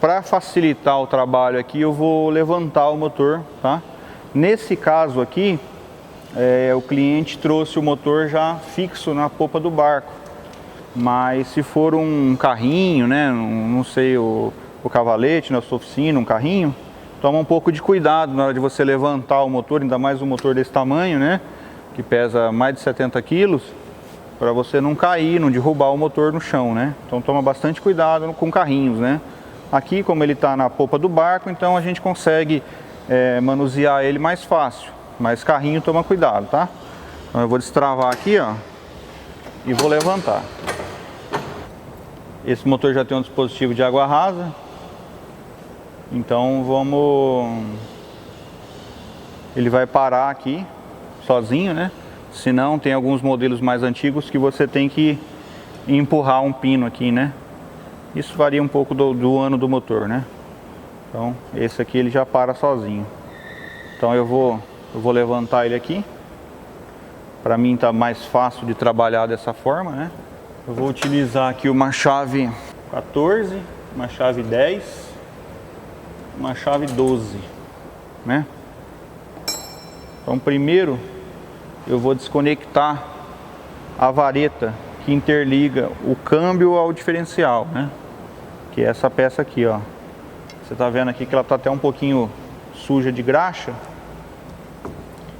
para facilitar o trabalho aqui, eu vou levantar o motor, tá? Nesse caso aqui, o cliente trouxe o motor já fixo na popa do barco. Mas se for um carrinho, né, não sei, o cavalete na sua oficina, um carrinho, toma um pouco de cuidado na hora de você levantar o motor, ainda mais um motor desse tamanho, né, que pesa mais de 70 quilos, para você não cair, não derrubar o motor no chão, né. Então toma bastante cuidado com carrinhos, né. Aqui, como ele está na popa do barco, então a gente consegue manusear ele mais fácil, mas carrinho toma cuidado, tá. Então eu vou destravar aqui, ó, e vou levantar. Esse motor já tem um dispositivo de água rasa, então ele vai parar aqui sozinho, né? Se não, tem alguns modelos mais antigos que você tem que empurrar um pino aqui, né? Isso varia um pouco do ano do motor, né? Então esse aqui ele já para sozinho. Então eu vou levantar ele aqui. Para mim tá mais fácil de trabalhar dessa forma, né? Eu vou utilizar aqui uma chave 14, uma chave 10, uma chave 12, né? Então primeiro eu vou desconectar a vareta que interliga o câmbio ao diferencial, né? Que é essa peça aqui, ó. Você tá vendo aqui que ela tá até um pouquinho suja de graxa.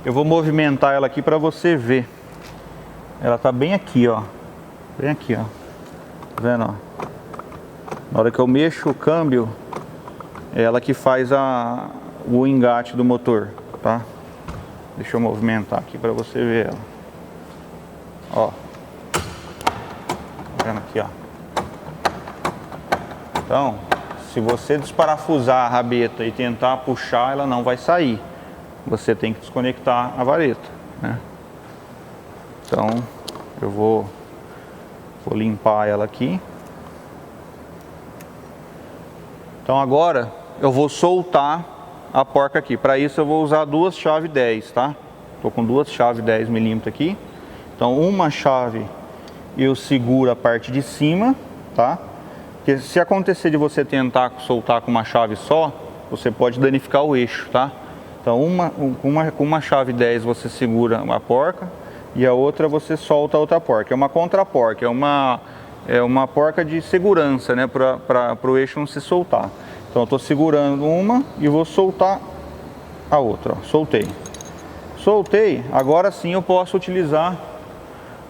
Eu vou movimentar ela aqui para você ver. Ela tá bem aqui, ó. Bem aqui, ó. Tá vendo, ó? Na hora que eu mexo o câmbio, é ela que faz o engate do motor, tá? Deixa eu movimentar aqui para você ver ela. Ó. Tá vendo aqui, ó? Então, se você desparafusar a rabeta e tentar puxar, ela não vai sair. Você tem que desconectar a vareta, né? Então, eu vou limpar ela aqui. Então agora eu vou soltar a porca aqui. Para isso eu vou usar duas chaves 10, tá? Tô com duas chaves 10 milímetros aqui. Então uma chave eu seguro a parte de cima, tá? Porque se acontecer de você tentar soltar com uma chave só, você pode danificar o eixo, tá? Então com uma chave 10 você segura a porca e a outra você solta a outra porca. É uma contraporca, é uma porca de segurança, né? Para o eixo não se soltar. Então eu estou segurando uma e vou soltar a outra, ó. Soltei. Soltei, agora sim eu posso utilizar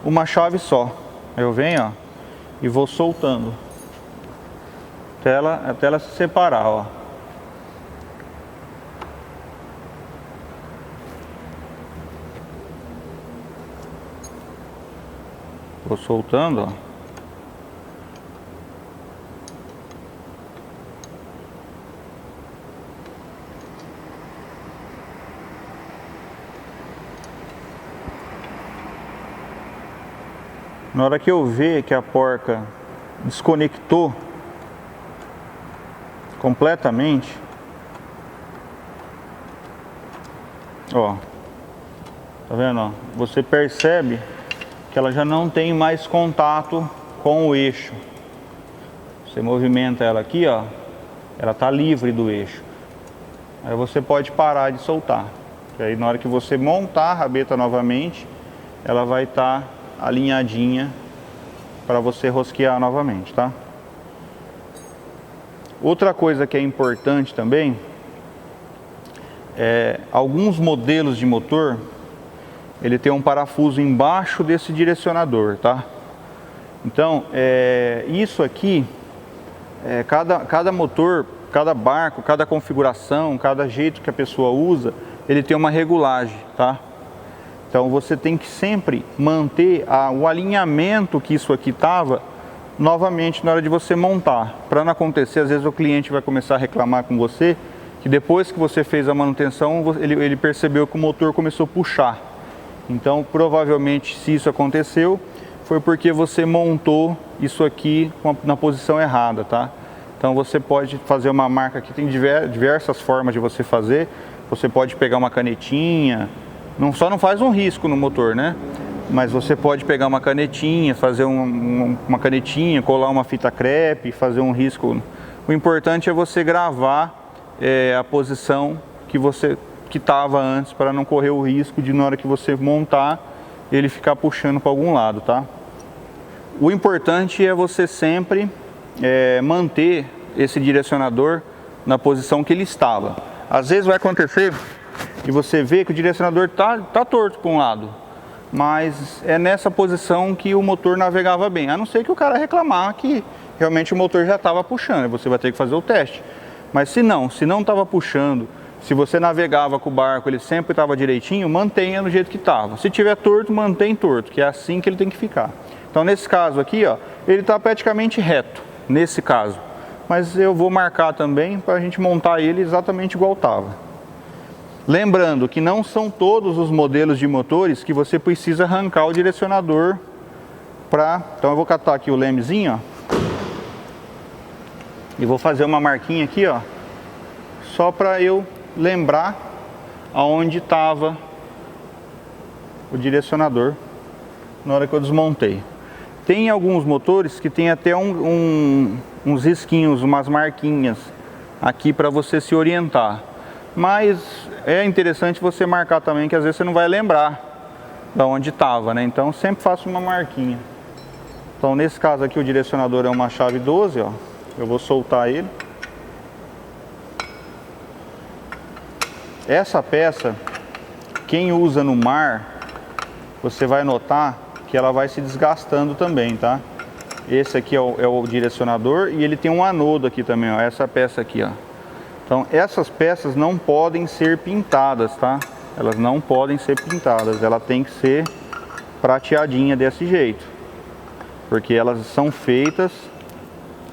uma chave só. Eu venho, ó, e vou soltando até ela se separar, ó. Vou soltando, ó. Na hora que eu ver que a porca desconectou completamente, ó, tá vendo, ó? Você percebe que ela já não tem mais contato com o eixo. Você movimenta ela aqui, ó, ela tá livre do eixo. Aí você pode parar de soltar. E aí na hora que você montar a rabeta novamente, ela vai estar alinhadinha para você rosquear novamente, tá? Outra coisa que é importante também é alguns modelos de motor, ele tem um parafuso embaixo desse direcionador, tá? Então, isso aqui, cada motor, cada barco, cada configuração, cada jeito que a pessoa usa, ele tem uma regulagem, tá? Então você tem que sempre manter o alinhamento que isso aqui estava novamente na hora de você montar. Para não acontecer, às vezes o cliente vai começar a reclamar com você, que depois que você fez a manutenção, ele percebeu que o motor começou a puxar. Então provavelmente, se isso aconteceu, foi porque você montou isso aqui na posição errada, tá? Então você pode fazer uma marca aqui, tem diversas formas de você fazer. Você pode pegar uma canetinha, só não faz um risco no motor, né? Mas você pode pegar uma canetinha, fazer uma canetinha, colar uma fita crepe, fazer um risco O importante é você gravar a posição que estava antes, para não correr o risco de, na hora que você montar, ele ficar puxando para algum lado, tá? O importante é você sempre manter esse direcionador na posição que ele estava. Às vezes vai acontecer e você vê que o direcionador tá torto para um lado, mas é nessa posição que o motor navegava bem, a não ser que o cara reclamar que realmente o motor já estava puxando, você vai ter que fazer o teste. Mas se não estava puxando, se você navegava com o barco, ele sempre estava direitinho, mantenha no jeito que estava. Se tiver torto, mantém torto, que é assim que ele tem que ficar. Então nesse caso aqui, ó, ele está praticamente reto, nesse caso. Mas eu vou marcar também para a gente montar ele exatamente igual estava. Lembrando que não são todos os modelos de motores que você precisa arrancar o direcionador para... Então eu vou catar aqui o lemezinho, ó. E vou fazer uma marquinha aqui, ó, só para eu lembrar aonde estava o direcionador na hora que eu desmontei. Tem alguns motores que tem até uns risquinhos, umas marquinhas aqui para você se orientar. Mas é interessante você marcar também, que às vezes você não vai lembrar de onde estava, né? Então sempre faça uma marquinha. Então nesse caso aqui o direcionador é uma chave 12, ó. Eu vou soltar ele. Essa peça, quem usa no mar, você vai notar que ela vai se desgastando também, tá? Esse aqui é o direcionador e ele tem um anodo aqui também, ó. Essa peça aqui, ó. Então essas peças não podem ser pintadas, tá? Elas não podem ser pintadas, ela tem que ser prateadinha desse jeito, porque elas são feitas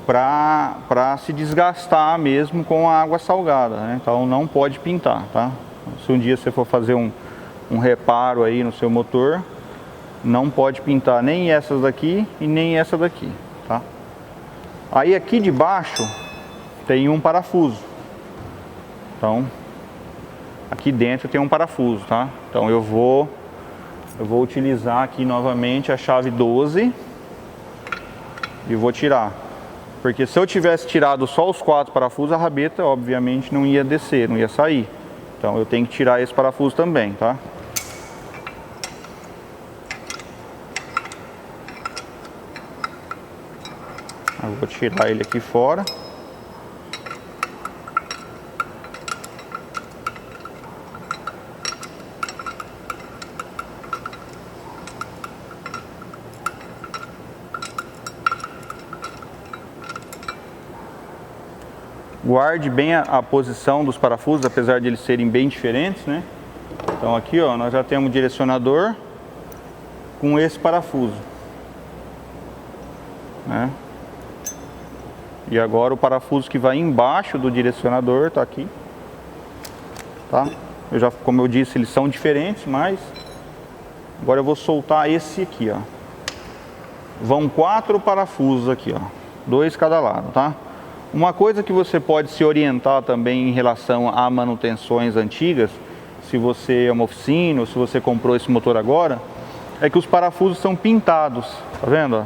para se desgastar mesmo com a água salgada, né? Então não pode pintar, tá? Se um dia você for fazer um reparo aí no seu motor, não pode pintar nem essas daqui e nem essa daqui, tá? Aí aqui de baixo tem um parafuso. Então aqui dentro tem um parafuso, tá? Então eu vou utilizar aqui novamente a chave 12 e vou tirar. Porque se eu tivesse tirado só os 4 parafusos, a rabeta obviamente não ia descer, não ia sair. Então eu tenho que tirar esse parafuso também, tá? Eu vou tirar ele aqui fora. Guarde bem a posição dos parafusos, apesar de eles serem bem diferentes, né? Então aqui, ó, nós já temos o direcionador com esse parafuso, né? E agora o parafuso que vai embaixo do direcionador tá aqui, tá? Como eu disse, eles são diferentes, mas agora eu vou soltar esse aqui, ó. Vão 4 parafusos aqui, ó, 2 cada lado, tá? Uma coisa que você pode se orientar também em relação a manutenções antigas, se você é uma oficina ou se você comprou esse motor agora, é que os parafusos são pintados, tá vendo, ó?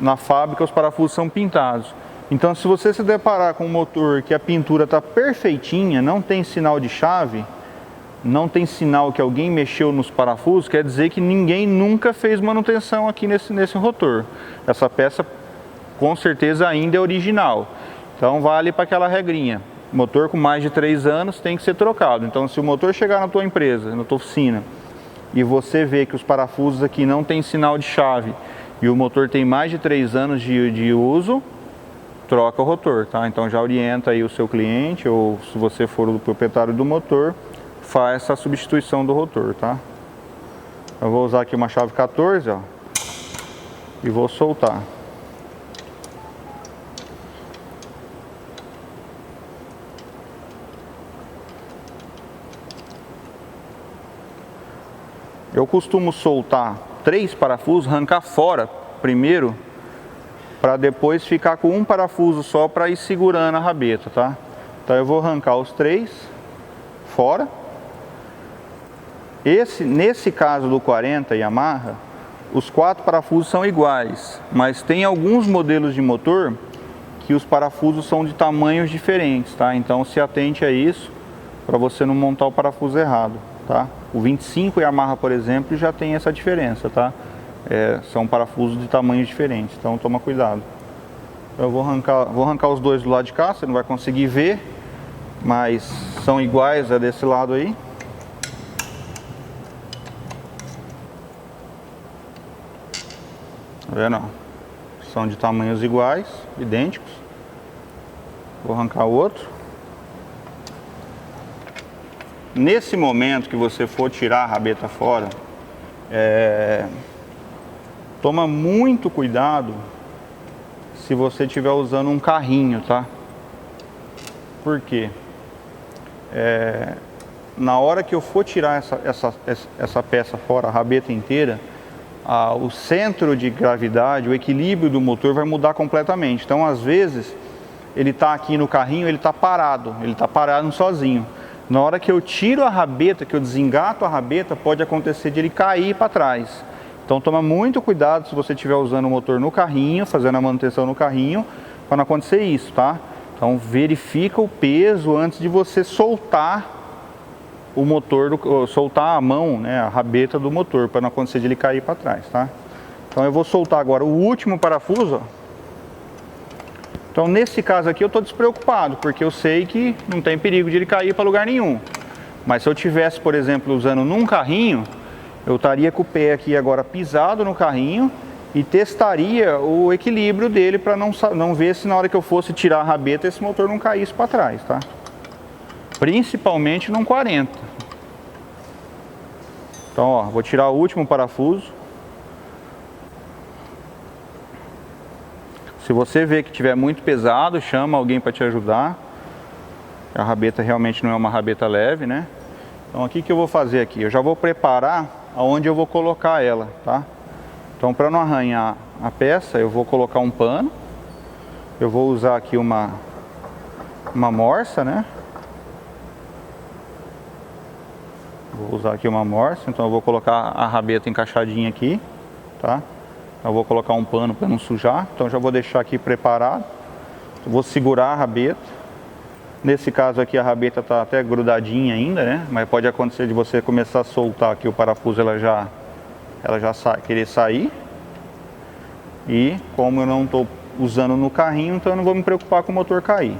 Na fábrica os parafusos são pintados. Então se você se deparar com um motor que a pintura está perfeitinha, não tem sinal de chave, não tem sinal que alguém mexeu nos parafusos, quer dizer que ninguém nunca fez manutenção aqui nesse rotor. Essa peça com certeza ainda é original. Então vale para aquela regrinha. Motor com mais de 3 anos tem que ser trocado. Então se o motor chegar na tua empresa, na tua oficina, e você vê que os parafusos aqui não tem sinal de chave e o motor tem mais de 3 anos de uso, troca o rotor, tá? Então já orienta aí o seu cliente, ou se você for o proprietário do motor, faz essa substituição do rotor, tá? Eu vou usar aqui uma chave 14, ó, e vou soltar. Eu costumo soltar 3 parafusos, arrancar fora primeiro, para depois ficar com um parafuso só para ir segurando a rabeta, tá? Então eu vou arrancar os 3 fora. Nesse caso do 40 Yamaha, os 4 parafusos são iguais, mas tem alguns modelos de motor que os parafusos são de tamanhos diferentes, tá? Então se atente a isso para você não montar o parafuso errado, tá? O 25 Yamaha, por exemplo, já tem essa diferença, tá? São parafusos de tamanhos diferentes, então toma cuidado. Eu vou arrancar os dois do lado de cá, você não vai conseguir ver, mas são iguais desse lado aí. Tá vendo? São de tamanhos iguais, idênticos. Vou arrancar o outro. Nesse momento que você for tirar a rabeta fora, toma muito cuidado se você estiver usando um carrinho, tá? Por quê? Na hora que eu for tirar essa peça fora, a rabeta inteira, o centro de gravidade, o equilíbrio do motor vai mudar completamente. Então, às vezes, ele está aqui no carrinho, ele está parado sozinho. Na hora que eu tiro a rabeta, que eu desengato a rabeta, pode acontecer de ele cair para trás. Então, toma muito cuidado se você estiver usando o motor no carrinho, fazendo a manutenção no carrinho, para não acontecer isso, tá? Então, verifica o peso antes de você soltar o motor, soltar a mão, né, a rabeta do motor, para não acontecer de ele cair para trás, tá? Então eu vou soltar agora o último parafuso, ó. Então nesse caso aqui eu estou despreocupado, porque eu sei que não tem perigo de ele cair para lugar nenhum. Mas se eu tivesse, por exemplo, usando num carrinho, eu estaria com o pé aqui agora pisado no carrinho e testaria o equilíbrio dele para não ver se na hora que eu fosse tirar a rabeta esse motor não caísse para trás, tá? Principalmente num 40. Então, ó, vou tirar o último parafuso. Se você vê que tiver muito pesado, chama alguém para te ajudar. A rabeta realmente não é uma rabeta leve, né? Então, o que eu vou fazer aqui? Eu já vou preparar aonde eu vou colocar ela, tá? Então, para não arranhar a peça, eu vou colocar um pano. Eu vou usar aqui uma morsa, né? Vou usar aqui uma morsa, então eu vou colocar a rabeta encaixadinha aqui, tá? Eu vou colocar um pano para não sujar, então já vou deixar aqui preparado. Eu vou segurar a rabeta. Nesse caso aqui a rabeta está até grudadinha ainda, né? Mas pode acontecer de você começar a soltar aqui o parafuso, ela já querer sair. E como eu não estou usando no carrinho, então eu não vou me preocupar com o motor cair.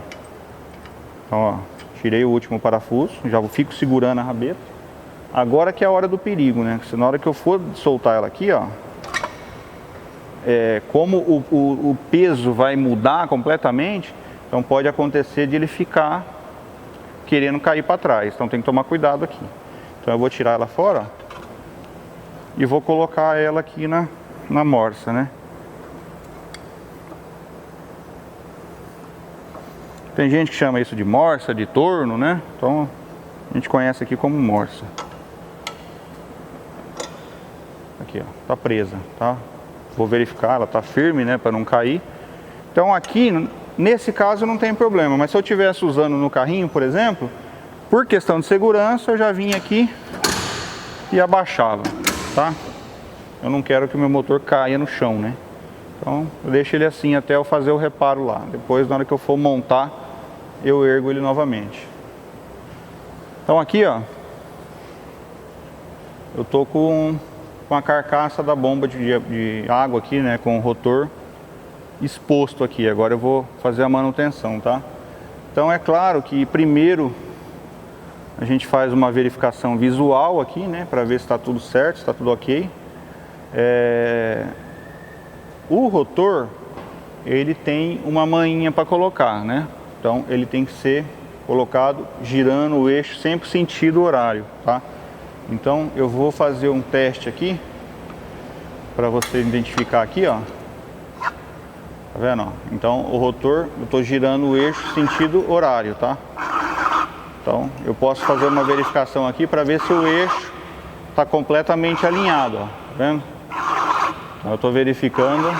Então, ó, tirei o último parafuso, já fico segurando a rabeta. Agora que é a hora do perigo, né? Na hora que eu for soltar ela aqui, ó, como o peso vai mudar completamente, então pode acontecer de ele ficar querendo cair para trás. Então tem que tomar cuidado aqui. Então eu vou tirar ela fora, ó, e vou colocar ela aqui na morsa, né? Tem gente que chama isso de morsa, de torno, né? Então a gente conhece aqui como morsa. Aqui, ó, tá presa, tá? Vou verificar, ela tá firme, né, para não cair. Então aqui, nesse caso não tem problema, mas se eu estivesse usando no carrinho, por exemplo, por questão de segurança, eu já vinha aqui e abaixava, tá? Eu não quero que o meu motor caia no chão, né? Então eu deixo ele assim até eu fazer o reparo lá. Depois, na hora que eu for montar, eu ergo ele novamente. Então aqui, ó, eu tô com a carcaça da bomba de água aqui, né, com o rotor exposto aqui. Agora eu vou fazer a manutenção, tá? Então é claro que primeiro a gente faz uma verificação visual aqui, né, para ver se está tudo certo, se está tudo ok. O rotor, ele tem uma manhinha para colocar, né? Então ele tem que ser colocado girando o eixo sempre sentido horário, tá? Então eu vou fazer um teste aqui para você identificar aqui, ó. Tá vendo? Ó? Então o rotor, eu estou girando o eixo sentido horário, tá? Então eu posso fazer uma verificação aqui para ver se o eixo está completamente alinhado, ó. Tá vendo? Então, eu estou verificando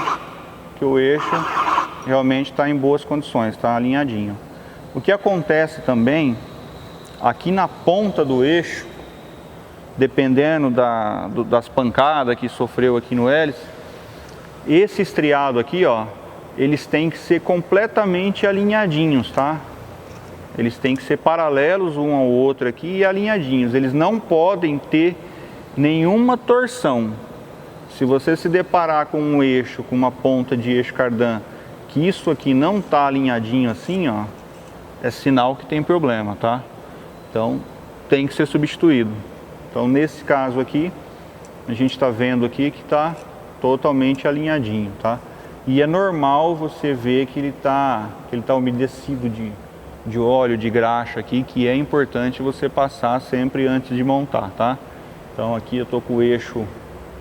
que o eixo realmente está em boas condições, está alinhadinho. O que acontece também aqui na ponta do eixo, dependendo das pancadas que sofreu aqui no hélice, esse estriado aqui, ó, eles têm que ser completamente alinhadinhos, tá? Eles têm que ser paralelos um ao outro aqui e alinhadinhos. Eles não podem ter nenhuma torção. Se você se deparar com um eixo, com uma ponta de eixo cardan, que isso aqui não está alinhadinho assim, ó, é sinal que tem problema, tá? Então, tem que ser substituído. Então, nesse caso aqui, a gente está vendo aqui que está totalmente alinhadinho, tá? E é normal você ver que ele tá umedecido de óleo, de graxa aqui, que é importante você passar sempre antes de montar, tá? Então aqui eu tô com o eixo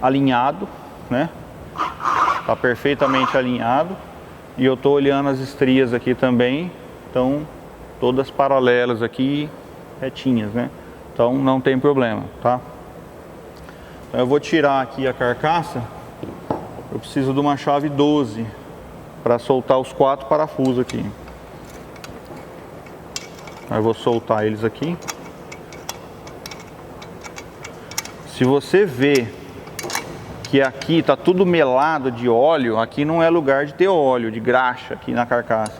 alinhado, né? Tá perfeitamente alinhado. E eu tô olhando as estrias aqui também, então todas paralelas aqui, retinhas, né? Então não tem problema, tá? Então eu vou tirar aqui a carcaça. Eu preciso de uma chave 12 para soltar os 4 parafusos aqui. Eu vou soltar eles aqui. Se você vê que aqui tá tudo melado de óleo, aqui não é lugar de ter óleo, de graxa aqui na carcaça.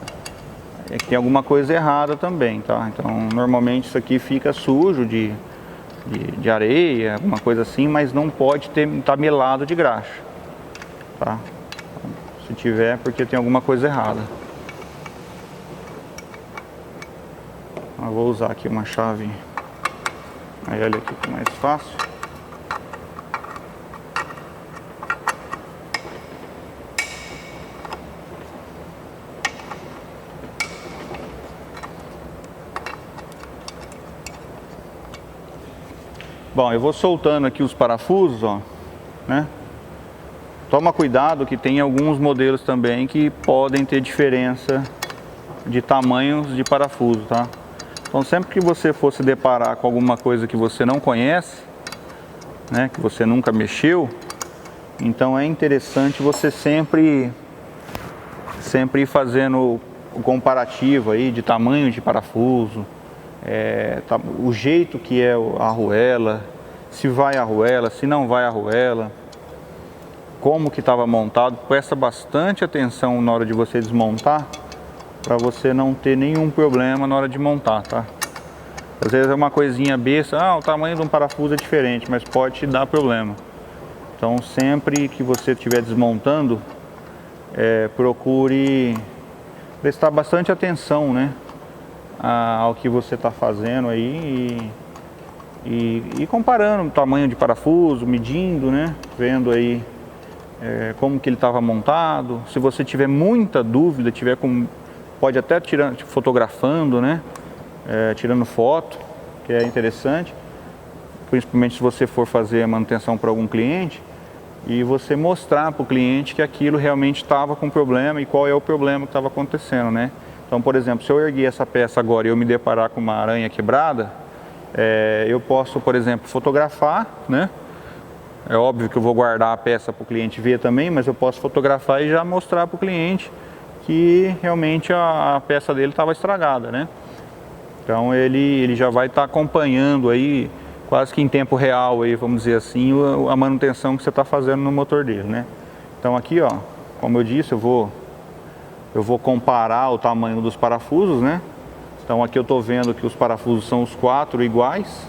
É que tem alguma coisa errada também, tá? Então normalmente isso aqui fica sujo de areia, alguma coisa assim, mas não pode tá melado de graxa, tá? Então, se tiver, porque tem alguma coisa errada. Eu vou usar aqui uma chave L aqui que é mais fácil. Bom, eu vou soltando aqui os parafusos, ó, né? Toma cuidado que tem alguns modelos também que podem ter diferença de tamanhos de parafuso, tá? Então sempre que você for se deparar com alguma coisa que você não conhece, né, que você nunca mexeu, então é interessante você sempre ir fazendo o comparativo aí de tamanho de parafuso, o jeito que é a arruela, se vai a arruela, se não vai a arruela, como que estava montado. Presta bastante atenção na hora de você desmontar, para você não ter nenhum problema na hora de montar, tá? Às vezes é uma coisinha besta, o tamanho de um parafuso é diferente, mas pode te dar problema. Então sempre que você estiver desmontando, procure prestar bastante atenção, né, ao que você está fazendo aí e comparando o tamanho de parafuso, medindo, né, vendo aí como que ele estava montado. Se você tiver muita dúvida, pode até fotografando, né? Tirando foto, que é interessante, principalmente se você for fazer a manutenção para algum cliente, e você mostrar para o cliente que aquilo realmente estava com problema e qual é o problema que estava acontecendo, né? Então, por exemplo, se eu erguer essa peça agora e eu me deparar com uma aranha quebrada, eu posso, por exemplo, fotografar, né? É óbvio que eu vou guardar a peça para o cliente ver também, mas eu posso fotografar e já mostrar para o cliente que realmente a peça dele estava estragada, né? Então ele já vai estar acompanhando aí quase que em tempo real aí, vamos dizer assim, a manutenção que você está fazendo no motor dele, né? Então aqui, ó, como eu disse, eu vou comparar o tamanho dos parafusos, né? Então aqui eu estou vendo que os parafusos são os 4 iguais,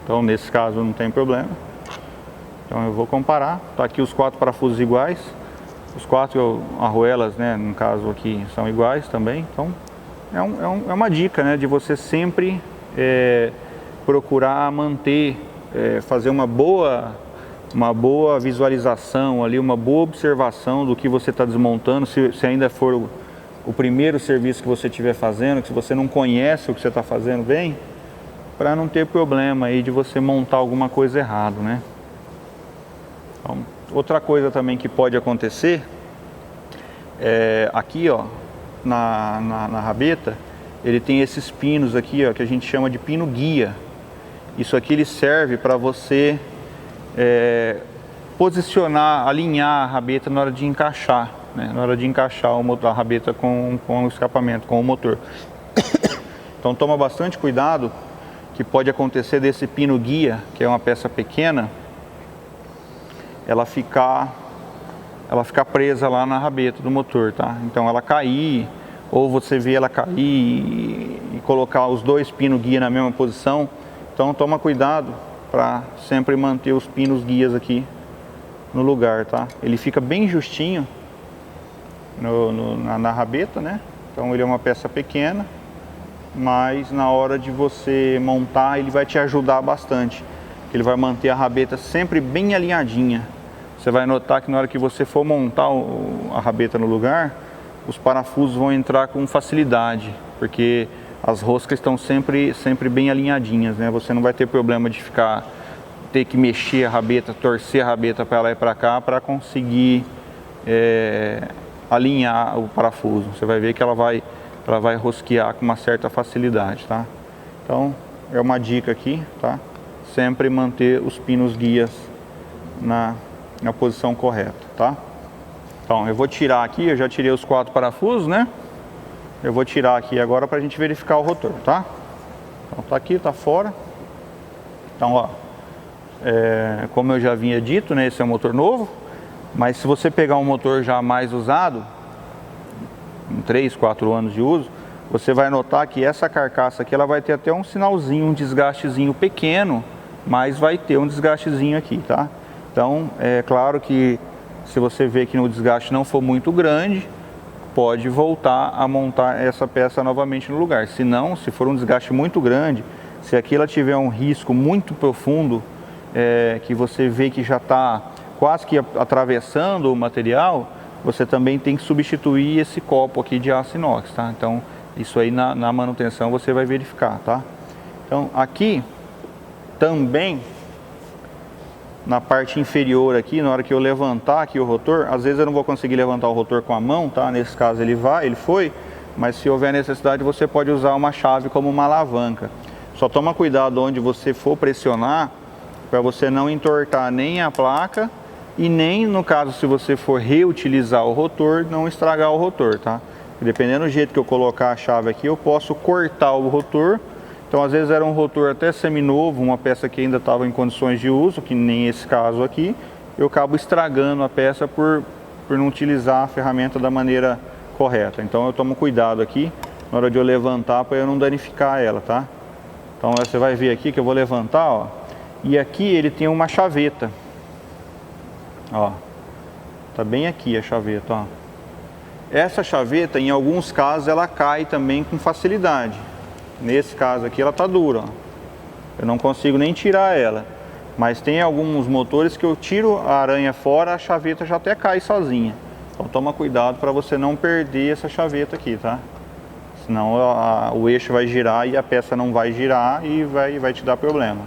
então nesse caso não tem problema. Então eu vou comparar, tá aqui os 4 parafusos iguais, os 4 arruelas, né, no caso aqui, são iguais também. Então é uma dica, né, de você sempre procurar manter, fazer uma boa visualização ali, uma boa observação do que você está desmontando, se ainda for o primeiro serviço que você estiver fazendo, que se você não conhece o que você está fazendo bem, para não ter problema aí de você montar alguma coisa errado, né? Então, outra coisa também que pode acontecer, aqui, ó, na rabeta, ele tem esses pinos aqui, ó, que a gente chama de pino guia. Isso aqui ele serve para você posicionar, alinhar a rabeta na hora de encaixar, né? Na hora de encaixar a rabeta com o escapamento, com o motor. Então toma bastante cuidado, que pode acontecer desse pino guia, que é uma peça pequena, ela ficar ela fica presa lá na rabeta do motor, tá? Então ela cair, ou você vê ela cair e colocar os dois pinos guia na mesma posição, então toma cuidado para sempre manter os pinos guias aqui no lugar, tá? Ele fica bem justinho na rabeta, né? Então ele é uma peça pequena, mas na hora de você montar ele vai te ajudar bastante. Ele vai manter a rabeta sempre bem alinhadinha. Você vai notar que na hora que você for montar a rabeta no lugar, os parafusos vão entrar com facilidade, porque as roscas estão sempre bem alinhadinhas, né? Você não vai ter problema de ter que mexer a rabeta, torcer a rabeta para lá e para cá para conseguir alinhar o parafuso. Você vai ver que ela vai rosquear com uma certa facilidade, tá? Então é uma dica aqui, tá? Sempre manter os pinos guias na posição correta, tá? Então eu vou tirar aqui, eu já tirei os 4 parafusos, né? Eu vou tirar aqui agora para a gente verificar o rotor, tá? Então tá aqui, tá fora. Então ó, como eu já havia dito, né? Esse é um motor novo, mas se você pegar um motor já mais usado, em 3, 4 anos de uso, você vai notar que essa carcaça aqui ela vai ter até um sinalzinho, um desgastezinho pequeno, mas vai ter um desgastezinho aqui, tá? Então é claro que se você vê que o desgaste não for muito grande, pode voltar a montar essa peça novamente no lugar. Se não, se for um desgaste muito grande, se aqui ela tiver um risco muito profundo, que você vê que já está quase que atravessando o material, você também tem que substituir esse copo aqui de aço inox, tá? Então isso aí na manutenção você vai verificar, tá? Então aqui também na parte inferior aqui, na hora que eu levantar aqui o rotor, às vezes eu não vou conseguir levantar o rotor com a mão, tá? Nesse caso ele foi, mas se houver necessidade você pode usar uma chave como uma alavanca. Só toma cuidado onde você for pressionar, para você não entortar nem a placa e nem, no caso, se você for reutilizar o rotor, não estragar o rotor, tá? Dependendo do jeito que eu colocar a chave aqui, eu posso cortar o rotor. Então às vezes era um rotor até seminovo, uma peça que ainda estava em condições de uso, que nem esse caso aqui, eu acabo estragando a peça por não utilizar a ferramenta da maneira correta. Então eu tomo cuidado aqui na hora de eu levantar para eu não danificar ela, tá? Então você vai ver aqui que eu vou levantar, ó, e aqui ele tem uma chaveta, ó, tá bem aqui a chaveta, ó. Essa chaveta em alguns casos ela cai também com facilidade. Nesse caso aqui ela tá dura, ó. Eu não consigo nem tirar ela, mas tem alguns motores que eu tiro a aranha fora, a chaveta já até cai sozinha. Então toma cuidado para você não perder essa chaveta aqui, tá? Senão o eixo vai girar e a peça não vai girar e vai te dar problema.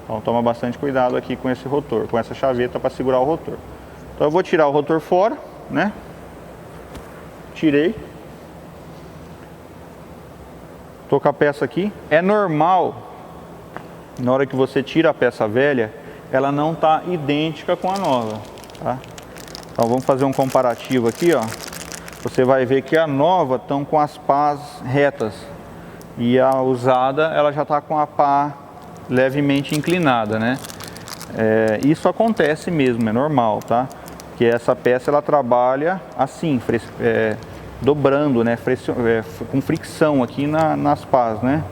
Então toma bastante cuidado aqui com esse rotor, com essa chaveta para segurar o rotor. Então eu vou tirar o rotor fora, né? Tirei. Tô com a peça aqui. É normal, na hora que você tira a peça velha, ela não tá idêntica com a nova, tá? Então vamos fazer um comparativo aqui, ó. Você vai ver que a nova estão com as pás retas e a usada ela já está com a pá levemente inclinada, né? Isso acontece mesmo, é normal, tá? Que essa peça ela trabalha assim, dobrando, né? Com fricção aqui nas pás, né?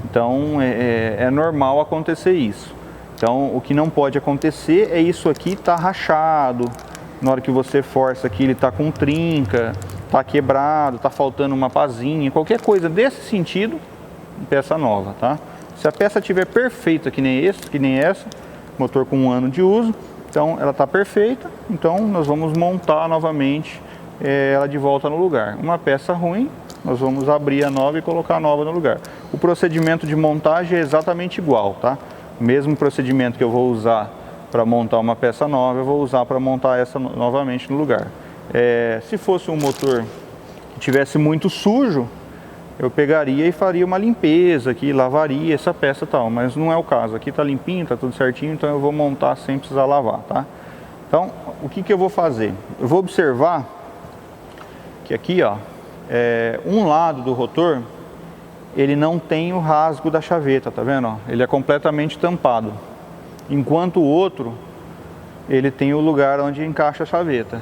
Então é normal acontecer isso. Então o que não pode acontecer é isso aqui tá rachado, na hora que você força aqui ele tá com trinca, tá quebrado, tá faltando uma pazinha, qualquer coisa desse sentido, peça nova, tá? Se a peça estiver perfeita que nem essa, motor com 1 ano de uso, então ela tá perfeita, então nós vamos montar novamente ela de volta no lugar. Uma peça ruim, nós vamos abrir a nova e colocar a nova no lugar. O procedimento de montagem é exatamente igual, tá? O mesmo procedimento que eu vou usar para montar uma peça nova, eu vou usar para montar essa novamente no lugar. Se fosse um motor que tivesse muito sujo, eu pegaria e faria uma limpeza aqui, lavaria essa peça e tal, mas não é o caso. Aqui tá limpinho, tá tudo certinho, então eu vou montar sem precisar lavar, tá? Então, o que eu vou fazer? Eu vou observar que aqui, ó, um lado do rotor, ele não tem o rasgo da chaveta, tá vendo? Ó? Ele é completamente tampado, enquanto o outro, ele tem o lugar onde encaixa a chaveta.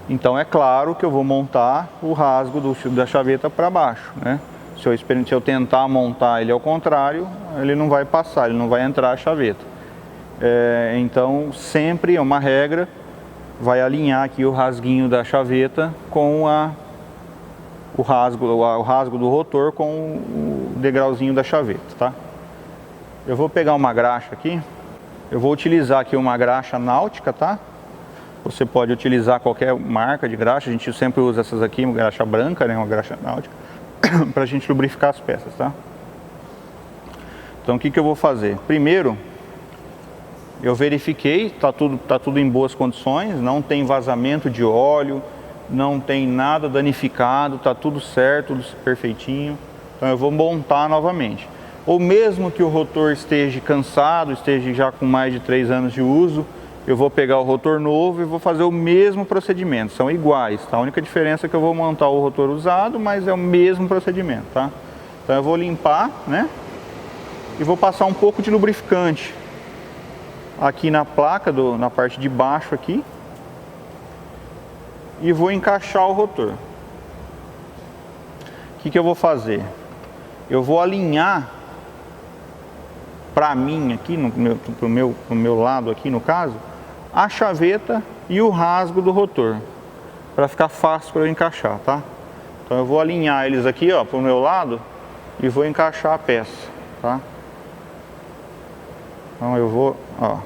Então é claro que eu vou montar o rasgo da chaveta para baixo, né? Se eu tentar montar ele ao contrário, ele não vai passar, ele não vai entrar a chaveta. Então sempre é uma regra, vai alinhar aqui o rasguinho da chaveta com o rasgo do rotor com o degrauzinho da chaveta, tá? Eu vou pegar uma graxa aqui, eu vou utilizar aqui uma graxa náutica, tá? Você pode utilizar qualquer marca de graxa, a gente sempre usa essas aqui, uma graxa branca, né, uma graxa náutica, para a gente lubrificar as peças, tá? Então o que eu vou fazer? Primeiro, eu verifiquei, tá tudo em boas condições, não tem vazamento de óleo, não tem nada danificado, tá tudo certo, tudo perfeitinho. Então eu vou montar novamente. Ou mesmo que o rotor esteja cansado, esteja já com mais de 3 anos de uso, eu vou pegar o rotor novo e vou fazer o mesmo procedimento, são iguais, tá? A única diferença é que eu vou montar o rotor usado, mas é o mesmo procedimento, tá? Então eu vou limpar, né? E vou passar um pouco de lubrificante aqui na placa, na parte de baixo aqui. E vou encaixar o rotor. O que eu vou fazer? Eu vou alinhar para mim aqui, pro meu lado aqui no caso, a chaveta e o rasgo do rotor, para ficar fácil para eu encaixar, tá? Então eu vou alinhar eles aqui, ó, pro meu lado e vou encaixar a peça, tá? Então eu vou, ó,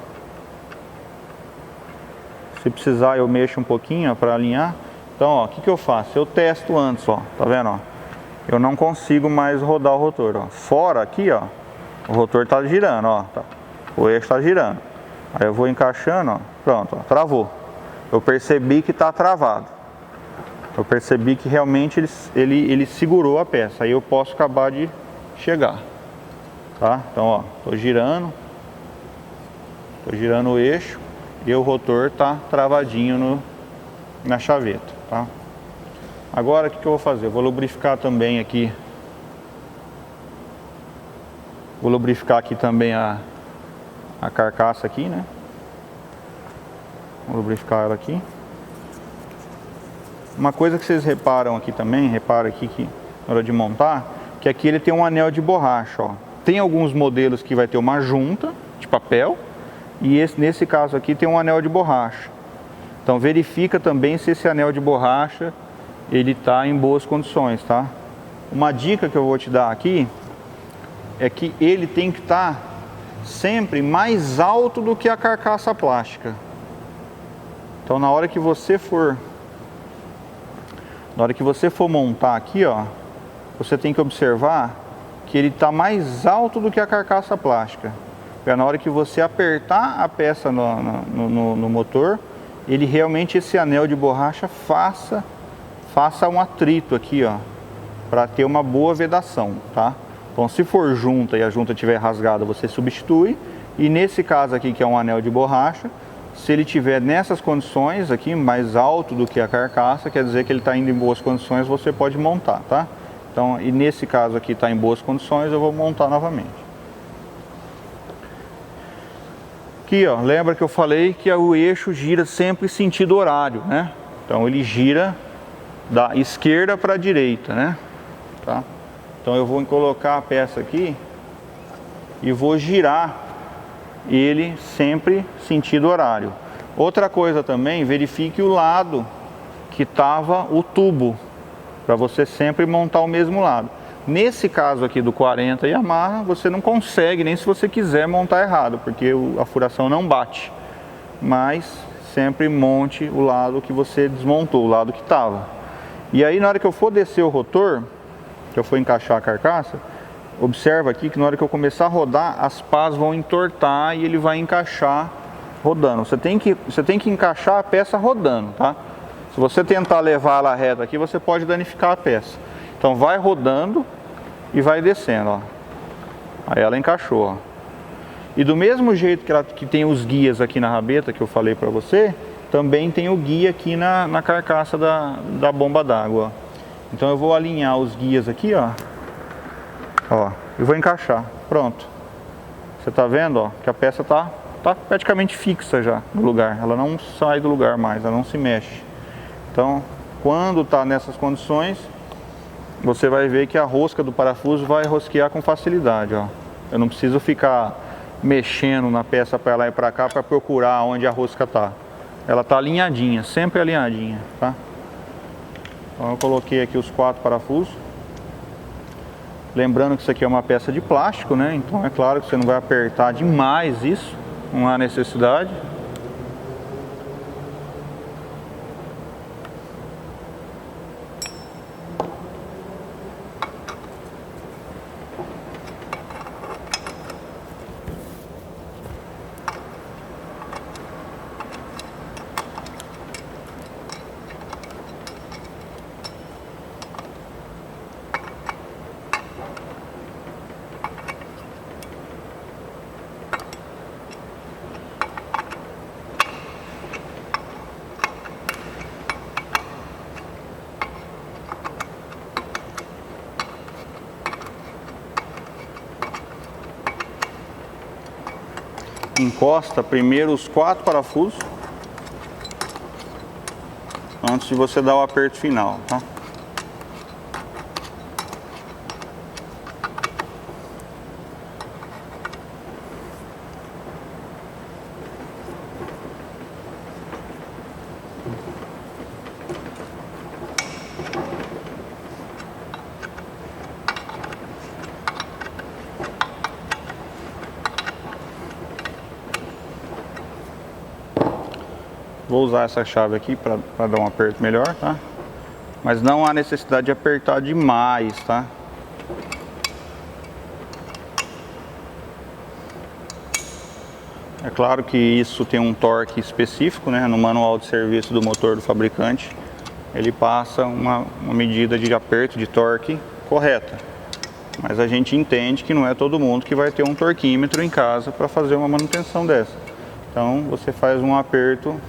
se precisar eu mexo um pouquinho para alinhar. Então, ó, o que eu faço? Eu testo antes, ó, tá vendo, ó? Eu não consigo mais rodar o rotor, ó. Fora aqui, ó, o rotor tá girando, ó, tá? O eixo tá girando. Aí eu vou encaixando, ó, pronto, ó, travou. Eu percebi que tá travado. Eu percebi que realmente ele segurou a peça. Aí eu posso acabar de chegar, tá? Então, ó, tô girando o eixo e o rotor tá travadinho na chaveta, tá? Agora o que eu vou fazer? Eu vou lubrificar também aqui. Vou lubrificar aqui também a carcaça aqui, né? Vou lubrificar ela aqui. Uma coisa que vocês reparam aqui também, repara aqui que na hora de montar, que aqui ele tem um anel de borracha, ó. Tem alguns modelos que vai ter uma junta de papel e nesse caso aqui tem um anel de borracha. Então verifica também se esse anel de borracha ele está em boas condições, tá? Uma dica que eu vou te dar aqui é que ele tem que estar sempre mais alto do que a carcaça plástica. Então na hora que você for montar aqui, ó, você tem que observar que ele está mais alto do que a carcaça plástica. Porque na hora que você apertar a peça no motor, ele realmente, esse anel de borracha faça um atrito aqui, ó, para ter uma boa vedação, tá? Então se for junta e a junta estiver rasgada, você substitui. E nesse caso aqui, que é um anel de borracha, se ele tiver nessas condições aqui, mais alto do que a carcaça, quer dizer que ele está indo em boas condições, você pode montar, tá? Então, e nesse caso aqui está em boas condições, eu vou montar novamente. Aqui, ó, lembra que eu falei que o eixo gira sempre sentido horário, né? Então ele gira da esquerda para a direita, né? Tá? Então eu vou colocar a peça aqui e vou girar ele sempre sentido horário. Outra coisa também, verifique o lado que estava o tubo, para você sempre montar o mesmo lado. Nesse caso aqui do 40 Yamaha, você não consegue, nem se você quiser montar errado, porque a furação não bate. Mas sempre monte o lado que você desmontou, o lado que estava. E aí na hora que eu for descer o rotor, que eu for encaixar a carcaça, observa aqui que na hora que eu começar a rodar, as pás vão entortar e ele vai encaixar rodando. Você tem que encaixar a peça rodando, tá? Se você tentar levar ela reta aqui, você pode danificar a peça. Então vai rodando e vai descendo, ó. Aí ela encaixou, ó. E do mesmo jeito que tem os guias aqui na rabeta que eu falei pra você, também tem o guia aqui na carcaça da bomba d'água, ó. Então eu vou alinhar os guias aqui, ó. Ó, e vou encaixar. Pronto. Você tá vendo, ó, que a peça tá praticamente fixa já no lugar. Ela não sai do lugar mais, ela não se mexe. Então, quando está nessas condições, você vai ver que a rosca do parafuso vai rosquear com facilidade, ó. Eu não preciso ficar mexendo na peça para lá e para cá para procurar onde a rosca está. Ela está alinhadinha, sempre alinhadinha, tá? Então eu coloquei aqui os 4 parafusos. Lembrando que isso aqui é uma peça de plástico, né? Então é claro que você não vai apertar demais isso, não há necessidade. Encosta primeiro os 4 parafusos antes de você dar o aperto final, tá? Vou usar essa chave aqui para dar um aperto melhor, tá? Mas não há necessidade de apertar demais, tá? É claro que isso tem um torque específico, né? No manual de serviço do motor do fabricante, ele passa uma medida de aperto de torque correta. Mas a gente entende que não é todo mundo que vai ter um torquímetro em casa para fazer uma manutenção dessa. Então você faz um aperto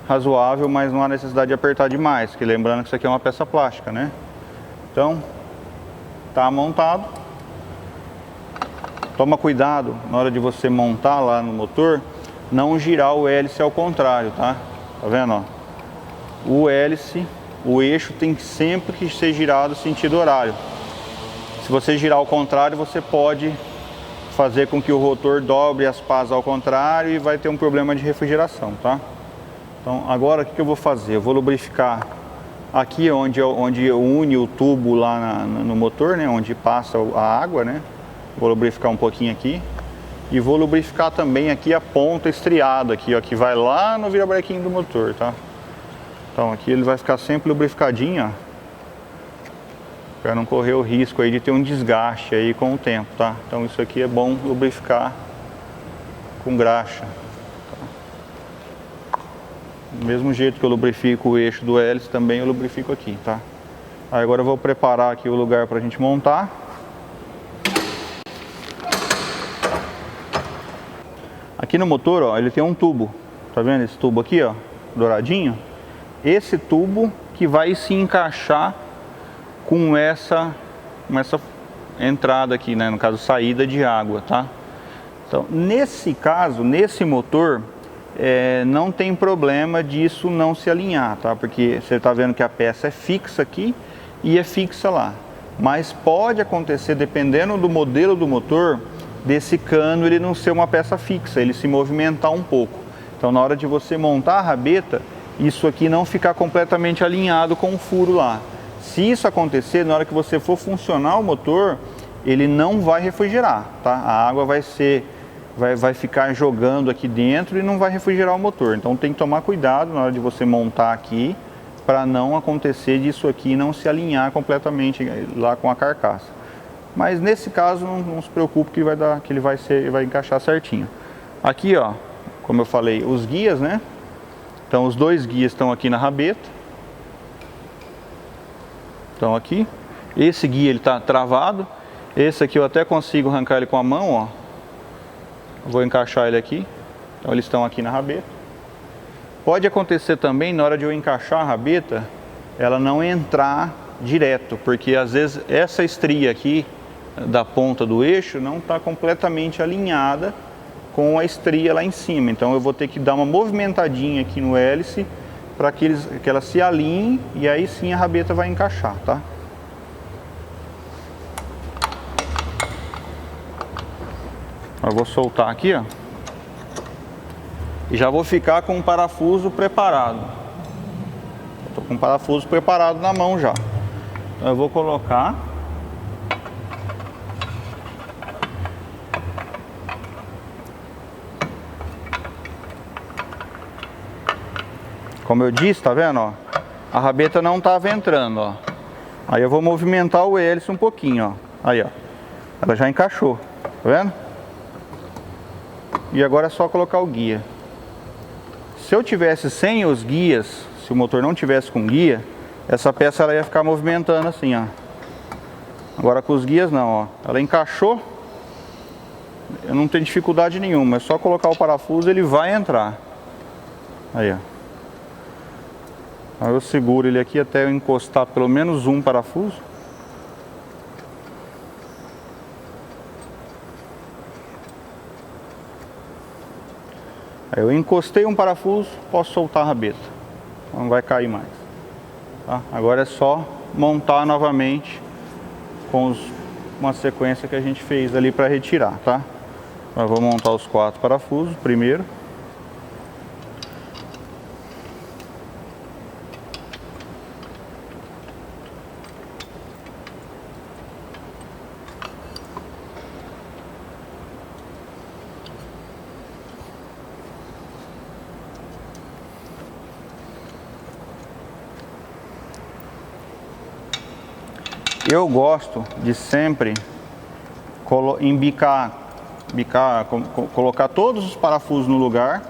razoável, mas não há necessidade de apertar demais, que lembrando que isso aqui é uma peça plástica, né? Então, tá montado. Toma cuidado na hora de você montar lá no motor, não girar o hélice ao contrário, tá? Tá vendo, ó? O hélice, o eixo tem sempre que ser girado sentido horário. Se você girar ao contrário, você pode fazer com que o rotor dobre as pás ao contrário e vai ter um problema de refrigeração, tá? Então agora o que eu vou fazer? Eu vou lubrificar aqui onde une o tubo lá no motor, né? Onde passa a água, né? Vou lubrificar um pouquinho aqui. E vou lubrificar também aqui a ponta estriada aqui, ó, que vai lá no virabrequim do motor, tá? Então aqui ele vai ficar sempre lubrificadinho, ó, para não correr o risco aí de ter um desgaste aí com o tempo, tá? Então isso aqui é bom lubrificar com graxa. Do mesmo jeito que eu lubrifico o eixo do hélice, também eu lubrifico aqui, tá? Aí agora eu vou preparar aqui o lugar para a gente montar. Aqui no motor, ó, ele tem um tubo. Tá vendo esse tubo aqui, ó, douradinho? Esse tubo que vai se encaixar com essa entrada aqui, né? No caso, saída de água, tá? Então, nesse caso, nesse motor, não tem problema disso não se alinhar, tá? Porque você está vendo que a peça é fixa aqui e é fixa lá. Mas pode acontecer, dependendo do modelo do motor, desse cano ele não ser uma peça fixa, ele se movimentar um pouco. Então na hora de você montar a rabeta, isso aqui não ficar completamente alinhado com o furo lá. Se isso acontecer, na hora que você for funcionar o motor, ele não vai refrigerar, tá? A água vai ficar jogando aqui dentro e não vai refrigerar o motor. Então tem que tomar cuidado na hora de você montar aqui, para não acontecer disso aqui não se alinhar completamente lá com a carcaça. Mas nesse caso não se preocupe que ele vai encaixar certinho. Aqui, ó, como eu falei, os guias, né? Então os dois guias estão aqui na rabeta. Estão aqui. Esse guia ele está travado. Esse aqui eu até consigo arrancar ele com a mão, ó. Vou encaixar ele aqui. Então eles estão aqui na rabeta. Pode acontecer também na hora de eu encaixar a rabeta, ela não entrar direto, porque às vezes essa estria aqui da ponta do eixo não está completamente alinhada com a estria lá em cima. Então eu vou ter que dar uma movimentadinha aqui no hélice para que ela se alinhe e aí sim a rabeta vai encaixar, tá? Eu vou soltar aqui, ó. E já vou ficar com o parafuso preparado. Estou com o parafuso preparado na mão já. Então eu vou colocar. Como eu disse, tá vendo, ó? A rabeta não estava entrando, ó. Aí eu vou movimentar o hélice um pouquinho, ó. Aí, ó. Ela já encaixou, tá vendo? E agora é só colocar o guia. Se eu tivesse sem os guias, se o motor não tivesse com guia, essa peça ela ia ficar movimentando assim, ó. Agora com os guias não, ó. Ela encaixou. Eu não tenho dificuldade nenhuma, é só colocar o parafuso, ele vai entrar. Aí, ó. Aí eu seguro ele aqui até eu encostar pelo menos um parafuso. Aí eu encostei um parafuso, posso soltar a rabeta. Não vai cair mais. Tá? Agora é só montar novamente com uma sequência que a gente fez ali para retirar, tá? Eu vou montar os 4 parafusos primeiro. Eu gosto de sempre colocar todos os parafusos no lugar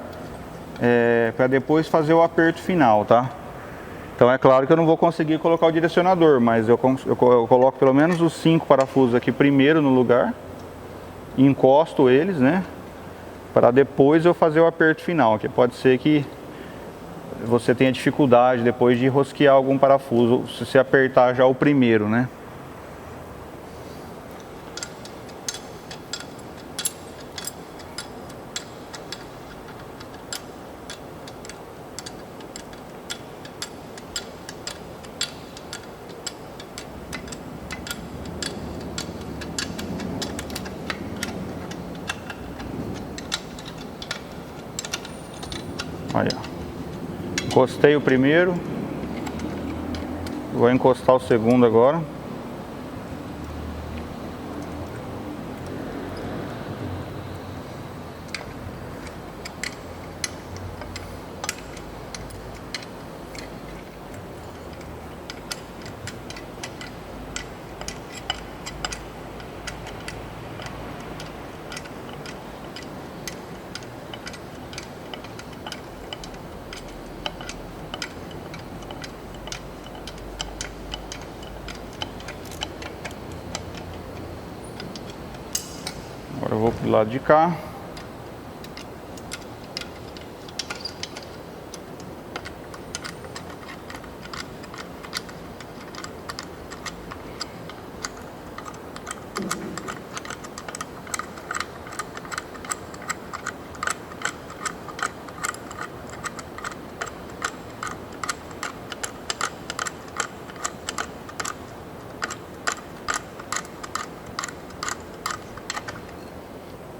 para depois fazer o aperto final, tá? Então é claro que eu não vou conseguir colocar o direcionador, mas eu coloco pelo menos os 5 parafusos aqui primeiro no lugar, encosto eles, né? Para depois eu fazer o aperto final, que pode ser que você tenha dificuldade depois de rosquear algum parafuso, se você apertar já o primeiro, né? Aí, ó. Encostei o primeiro. Vou encostar o segundo agora. Agora eu vou pro lado de cá.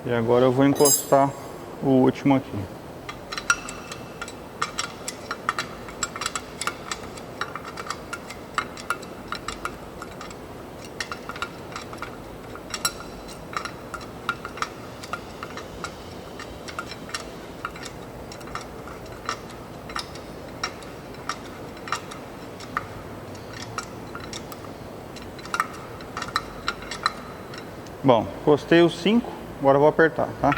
E agora eu vou encostar o último aqui. Bom, encostei os 5. Agora eu vou apertar, tá?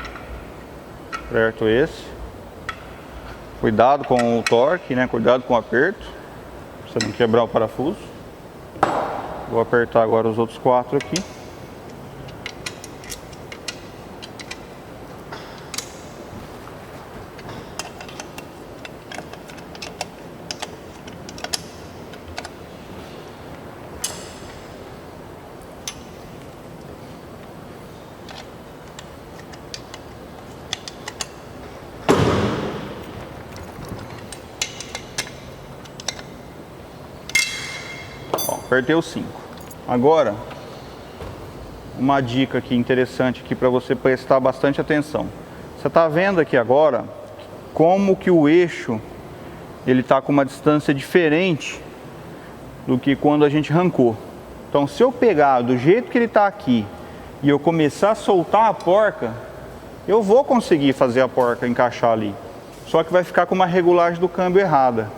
Aperto esse. Cuidado com o torque, né? Cuidado com o aperto, pra você não quebrar o parafuso. Vou apertar agora os outros 4 aqui. apertei o 5. Agora, uma dica aqui interessante aqui para você prestar bastante atenção. Você está vendo aqui agora como que o eixo ele está com uma distância diferente do que quando a gente arrancou. Então, se eu pegar do jeito que ele está aqui e eu começar a soltar a porca, eu vou conseguir fazer a porca encaixar ali. Só que vai ficar com uma regulagem do câmbio errada.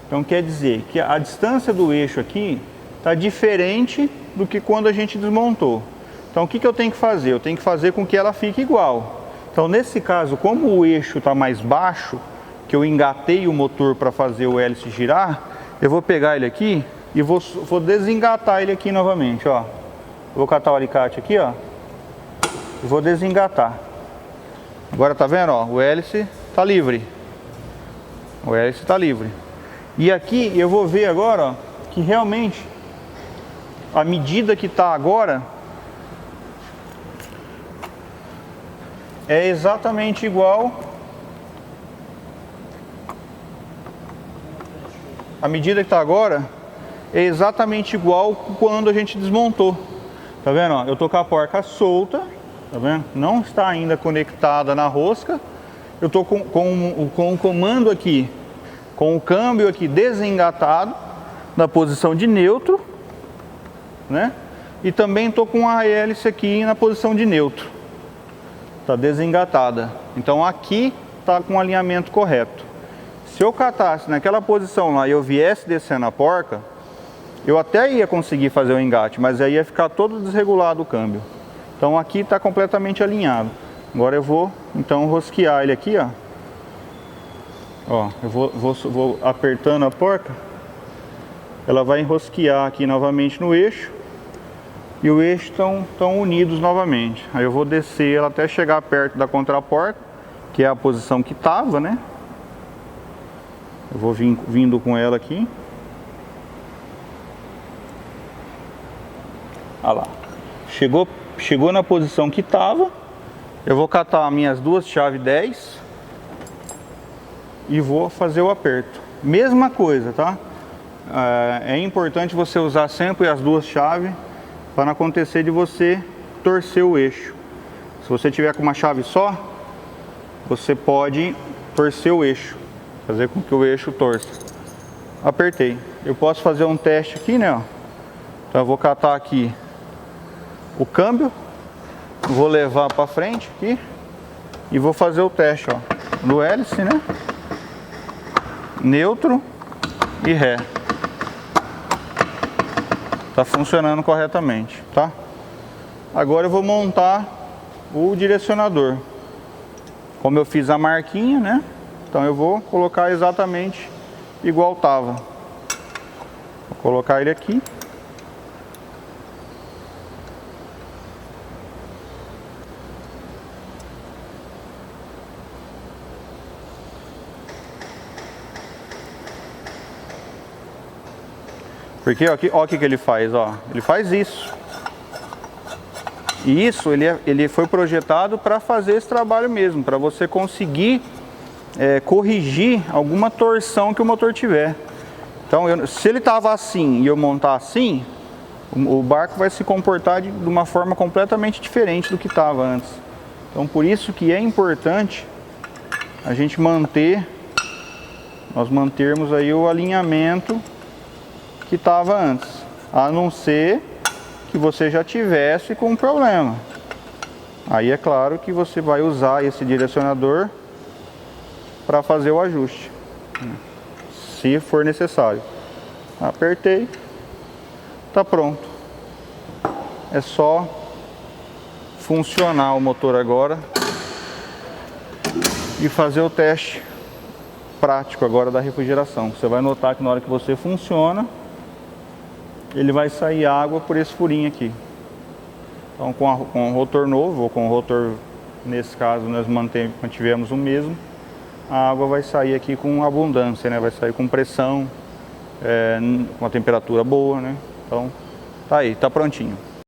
Então quer dizer que a distância do eixo aqui está diferente do que quando a gente desmontou. Então o que eu tenho que fazer? Eu tenho que fazer com que ela fique igual. Então nesse caso, como o eixo está mais baixo, que eu engatei o motor para fazer o hélice girar, eu vou pegar ele aqui e vou desengatar ele aqui novamente, ó. Vou catar o alicate aqui, ó, e vou desengatar. Agora tá vendo, ó, o hélice tá livre. O hélice tá livre. E aqui eu vou ver agora, ó, que realmente a medida que tá agora é exatamente igual. A medida que tá agora é exatamente igual quando a gente desmontou. Tá vendo, ó? Eu tô com a porca solta, tá vendo? Não está ainda conectada na rosca. Eu tô com o comando aqui, com o câmbio aqui desengatado, na posição de neutro, né? E também tô com a hélice aqui na posição de neutro. Tá desengatada. Então aqui tá com o alinhamento correto. Se eu catasse naquela posição lá e eu viesse descendo a porca, eu até ia conseguir fazer o engate, mas aí ia ficar todo desregulado o câmbio. Então aqui está completamente alinhado. Agora eu vou então rosquear ele aqui, ó. Ó, eu vou apertando a porca. Ela vai enrosquear aqui novamente no eixo. E o eixo estão unidos novamente. Aí eu vou descer ela até chegar perto da contraporca, que é a posição que estava, né? Eu vou vindo com ela aqui. Olha lá, chegou na posição que estava. Eu vou catar as minhas duas chaves 10 e vou fazer o aperto. Mesma coisa, tá? É importante você usar sempre as duas chaves para não acontecer de você torcer o eixo. Se você tiver com uma chave só, você pode torcer o eixo, fazer com que o eixo torça. Apertei. Eu posso fazer um teste aqui, né? Ó. Então eu vou catar aqui o câmbio, vou levar para frente aqui e vou fazer o teste, ó, no hélice, né? Neutro e ré. Tá funcionando corretamente, tá? Agora eu vou montar o direcionador. Como eu fiz a marquinha, né? Então eu vou colocar exatamente igual tava. Vou colocar ele aqui. Porque ó, ó o que ele faz, ó. Ele faz isso. E isso ele foi projetado para fazer esse trabalho mesmo, para você conseguir corrigir alguma torção que o motor tiver. Então, se ele estava assim e eu montar assim, o barco vai se comportar de uma forma completamente diferente do que estava antes. Então, por isso que é importante a gente nós mantermos aí o alinhamento que estava antes, a não ser que você já tivesse com um problema. Aí é claro que você vai usar esse direcionador para fazer o ajuste, se for necessário. Apertei, tá pronto. É só funcionar o motor agora e fazer o teste prático agora da refrigeração. Você vai notar que na hora que você funciona, ele vai sair água por esse furinho aqui. Então com o rotor novo, ou com o rotor, nesse caso nós mantivemos o mesmo, a água vai sair aqui com abundância, né? Vai sair com pressão, com a temperatura boa, né? Então tá aí, tá prontinho.